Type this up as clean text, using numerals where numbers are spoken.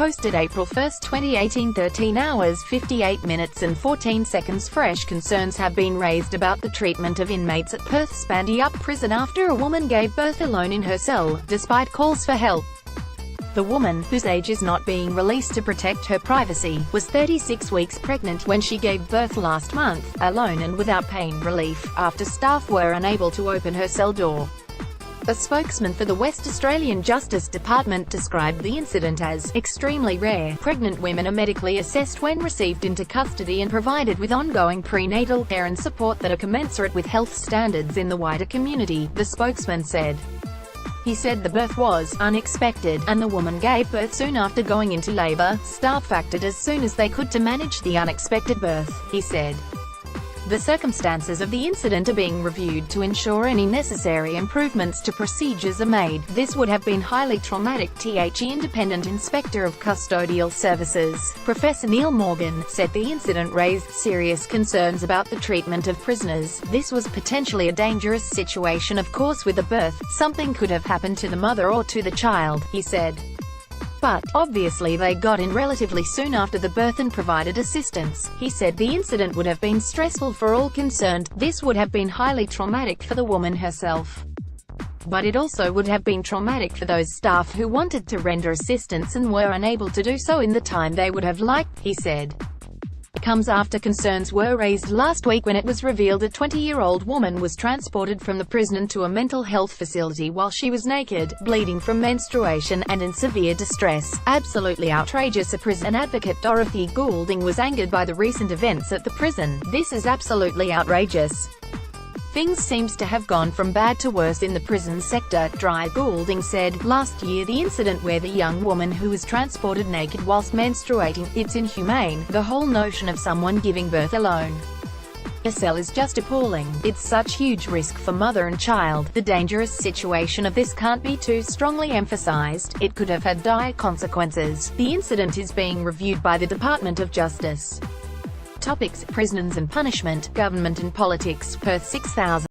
posted April 1, 2018, 13 hours, 58 minutes and 14 seconds. Fresh concerns have been raised about the treatment of inmates at Perth's Bandy Up prison after a woman gave birth alone in her cell, despite calls for help. The woman, whose age is not being released to protect her privacy, was 36 weeks pregnant when she gave birth last month, alone and without pain relief, after staff were unable to open her cell door. A spokesman for the West Australian Justice Department described the incident as extremely rare. Pregnant women are medically assessed when received into custody and provided with ongoing prenatal care and support that are commensurate with health standards in the wider community, the spokesman said. He said the birth was unexpected, and the woman gave birth soon after going into labor. Staff acted as soon as they could to manage the unexpected birth, he said. The circumstances of the incident are being reviewed to ensure any necessary improvements to procedures are made. This would have been highly traumatic. The Independent Inspector of Custodial Services, Professor Neil Morgan, said the incident raised serious concerns about the treatment of prisoners. This was potentially a dangerous situation. Of course, with a birth, something could have happened to the mother or to the child, he said. But, obviously they got in relatively soon after the birth and provided assistance. He said the incident would have been stressful for all concerned. This would have been highly traumatic for the woman herself. But it also would have been traumatic for those staff who wanted to render assistance and were unable to do so in the time they would have liked, he said. It comes after concerns were raised last week when it was revealed a 20-year-old woman was transported from the prison to a mental health facility while she was naked, bleeding from menstruation, and in severe distress. Absolutely outrageous. A prison advocate, Dorothy Goulding, was angered by the recent events at the prison. This is absolutely outrageous. Things seems to have gone from bad to worse in the prison sector, Goulding said. Last year the incident where the young woman who was transported naked whilst menstruating, it's inhumane. The whole notion of someone giving birth alone in a cell is just appalling. It's such huge risk for mother and child. The dangerous situation of this can't be too strongly emphasized. It could have had dire consequences. The incident is being reviewed by the Department of Justice. Topics: prisons and punishment, government and politics. Perth 6000.